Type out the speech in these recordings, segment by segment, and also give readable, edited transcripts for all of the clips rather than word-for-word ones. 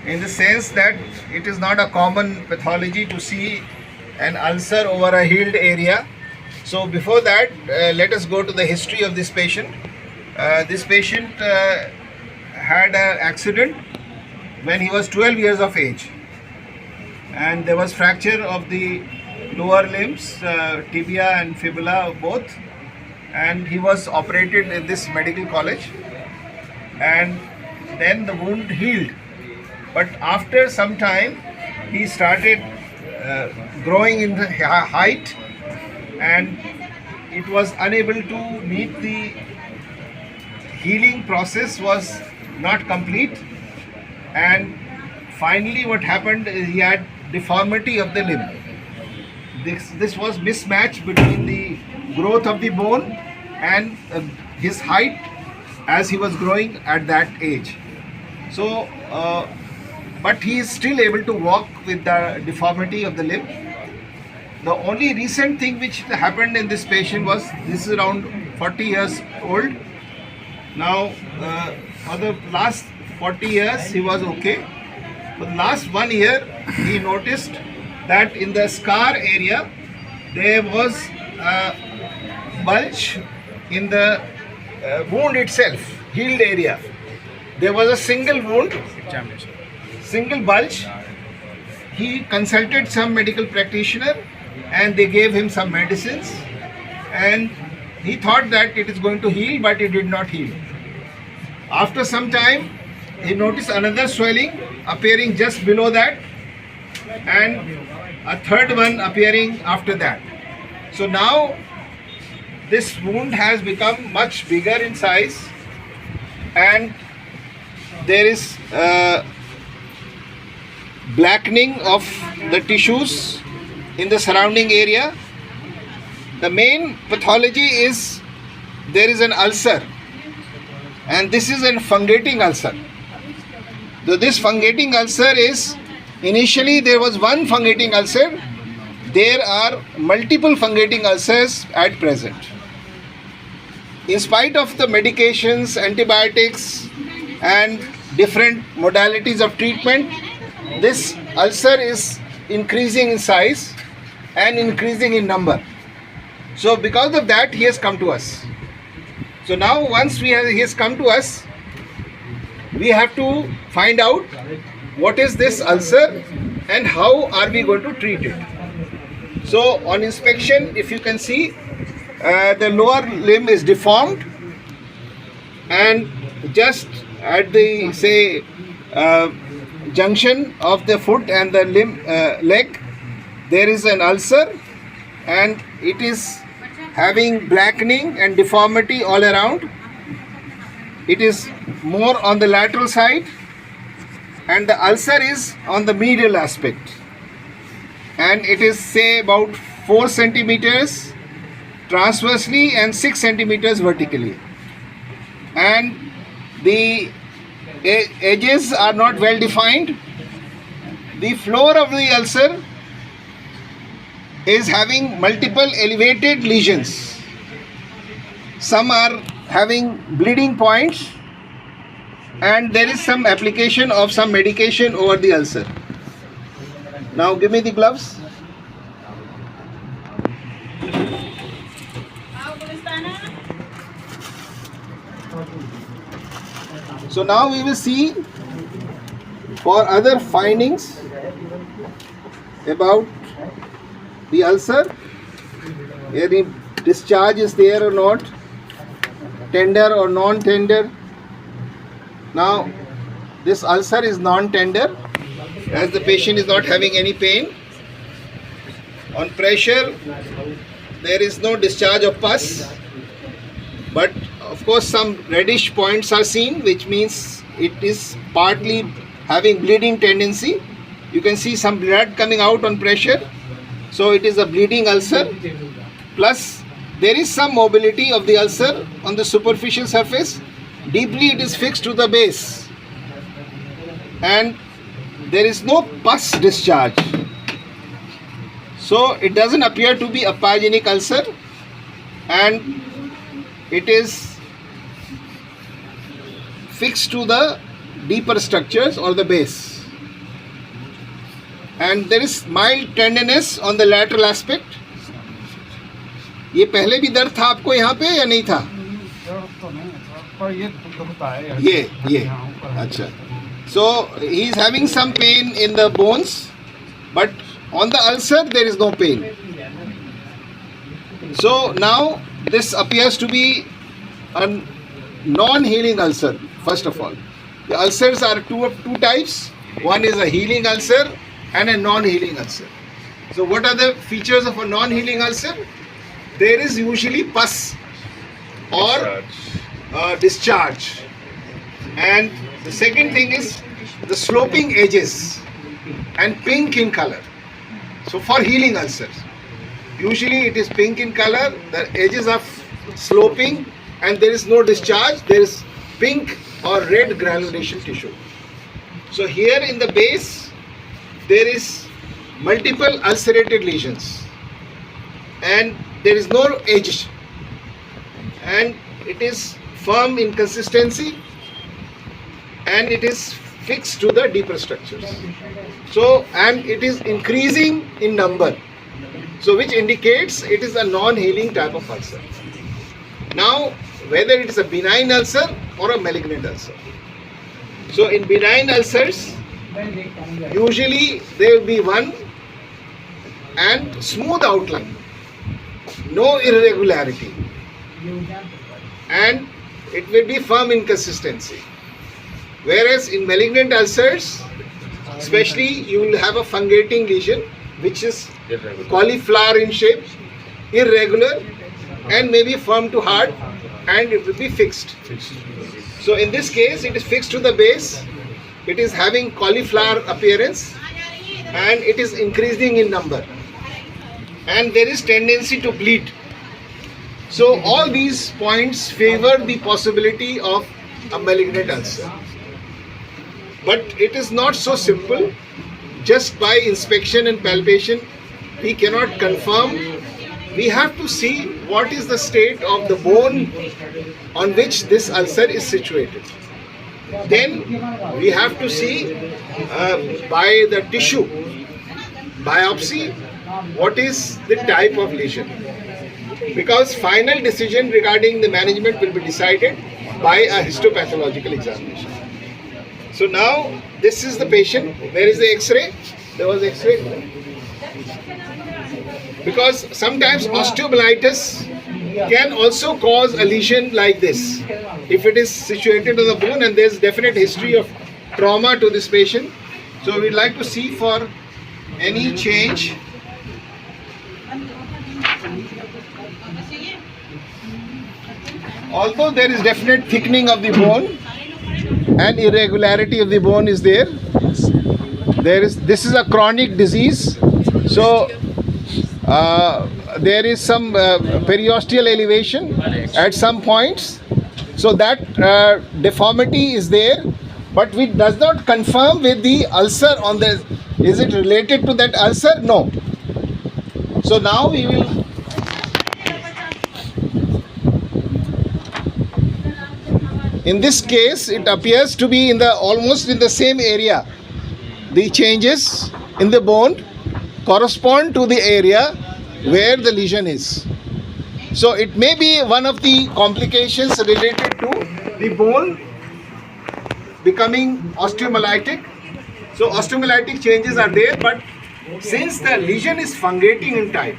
in the sense that it is not a common pathology to see an ulcer over a healed area. So before that, let us go to the history of this patient. This patient had an accident when he was 12 years of age, and there was fracture of the lower limbs, tibia and fibula both, and he was operated in this medical college, and then the wound healed. But after some time he started growing in the height, and it was unable to meet the healing process, was not complete, and finally what happened is he had deformity of the limb. This was mismatch between the growth of the bone and his height as he was growing at that age. So but he is still able to walk with the deformity of the limb. The only recent thing which happened in this patient was, this is around 40 years old. Now for the last 40 years he was okay. For the last 1 year he noticed that in the scar area there was a bulge in the wound itself, healed area. There was a single wound, single bulge. He consulted some medical practitioner and they gave him some medicines, and he thought that it is going to heal, but it did not heal. After some time he noticed another swelling appearing just below that, and a third one appearing after that. So now this wound has become much bigger in size, and there is blackening of the tissues in the surrounding area. The main pathology is there is an ulcer, and this is a fungating ulcer. So this fungating ulcer is, initially there was one fungating ulcer, there are multiple fungating ulcers at present. In spite of the medications, antibiotics and different modalities of treatment, this ulcer is increasing in size and increasing in number. So because of that he has come to us. So now once he has come to us, we have to find out what is this ulcer and how are we going to treat it. So on inspection, if you can see, the lower limb is deformed, and just at the junction of the foot and the leg, there is an ulcer, and it is having blackening and deformity all around. It is more on the lateral side, and the ulcer is on the medial aspect, and it is about 4 centimeters transversely and 6 centimeters vertically, and the edges are not well defined. The floor of the ulcer is having multiple elevated lesions. Some are having bleeding points, and there is some application of some medication over the ulcer. Now give me the gloves. So now we will see for other findings about the ulcer. Any discharge is there or not, tender or non-tender. Now this ulcer is non-tender, as the patient is not having any pain. On pressure there is no discharge of pus, but of course some reddish points are seen, which means it is partly having bleeding tendency. You can see some blood coming out on pressure, so it is a bleeding ulcer. Plus there is some mobility of the ulcer on the superficial surface. Deeply it is fixed to the base, and there is no pus discharge. So it doesn't appear to be a pyogenic ulcer, and it is fixed to the deeper structures or the base. and there is mild tenderness on the lateral aspect. ये पहले भी दर्द था आपको यहाँ पे या नहीं था? तो नहीं पर ये दुखता है ये अच्छा. So he is having some pain in the bones, but on the ulcer there is no pain. So now this appears to be a non-healing ulcer. First of all, the ulcers are two types. One is a healing ulcer and a non-healing ulcer. So what are the features of a non-healing ulcer? There is usually pus or discharge, and the second thing is the sloping edges and pink in color. So for healing ulcers, usually it is pink in color, the edges are sloping and there is no discharge, there is pink or red granulation tissue. So here in the base there is multiple ulcerated lesions and there is no edge, and it is firm in consistency and it is fixed to the deeper structures. So, and it is increasing in number, so which indicates it is a non-healing type of ulcer. Now, whether it is a benign ulcer or a malignant ulcer. So in benign ulcers, usually there will be one and smooth outline, no irregularity, and it will be firm in consistency. Whereas in malignant ulcers, especially, you will have a fungating lesion which is cauliflower in shape, irregular, and maybe firm to hard, and it will be fixed. So in this case, it is fixed to the base, it is having cauliflower appearance, and it is increasing in number, and there is tendency to bleed. So all these points favor the possibility of a malignant ulcer. But it is not so simple. Just by inspection and palpation, we cannot confirm. We have to see what is the state of the bone on which this ulcer is situated. Then we have to see by the tissue biopsy what is the type of lesion, because final decision regarding the management will be decided by a histopathological examination. So now this is the patient. Where is the X-ray? There was X-ray. Because sometimes osteomyelitis can also cause a lesion like this if it is situated on the bone and there is definite history of trauma to this patient. So we'd like to see for any change. Although there is definite thickening of the bone and irregularity of the bone is there, this is a chronic disease, so there is some periosteal elevation at some points, so that deformity is there, but we does not confirm with the ulcer on the, is it related to that ulcer? No. So now we will in this case, it appears to be in the almost in the same area. The changes in the bone correspond to the area where the lesion is. So it may be one of the complications related to the bone becoming osteomyelitic. So osteomyelitic changes are there, but since the lesion is fungating in type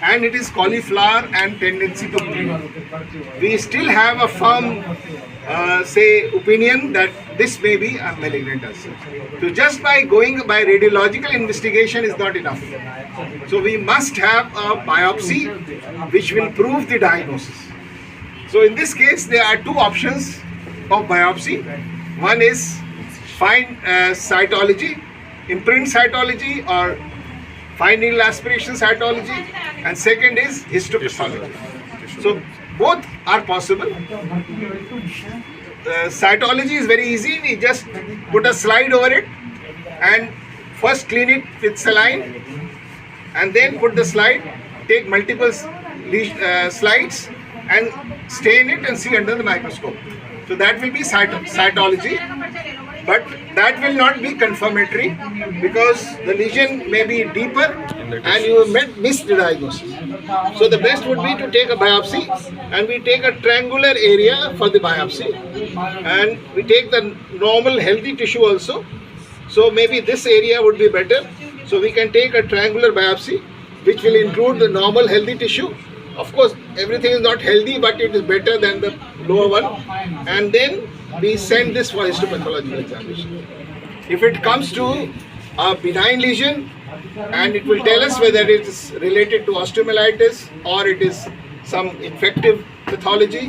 and it is cauliflower and tendency to bleed, we still have a firm opinion that this may be a malignant ulcer. So just by going by radiological investigation is not enough. So we must have a biopsy which will prove the diagnosis. So in this case, there are two options of biopsy. One is fine cytology, imprint cytology or fine needle aspiration cytology, and second is histopathology. So both are possible. Cytology is very easy. We just put a slide over it and first clean it with saline and then put the slide, take multiple slides and stain it and see under the microscope. So that will be cytology. but that will not be confirmatory because the lesion may be deeper and you missed the diagnosis. So the best would be to take a biopsy, and we take a triangular area for the biopsy, and we take the normal healthy tissue also. So maybe this area would be better. So we can take a triangular biopsy which will include the normal healthy tissue. Of course, everything is not healthy, but it is better than the lower one. And then we send this for histopathological examination. If it comes to a benign lesion, and it will tell us whether it is related to osteomyelitis or it is some infective pathology,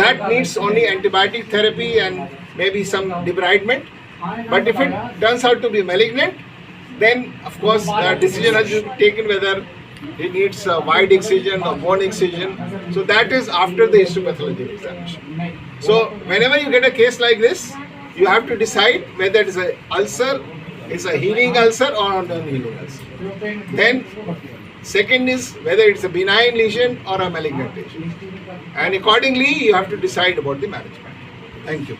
that needs only antibiotic therapy and maybe some debridement. But if it turns out to be malignant, then of course the decision has to be taken whether it needs a wide excision or bone excision. So that is after the histopathological examination. So whenever you get a case like this, you have to decide whether it is an ulcer, it's a healing ulcer or a non-healing ulcer. Then second is whether it's a benign lesion or a malignant lesion. And accordingly, you have to decide about the management. Thank you.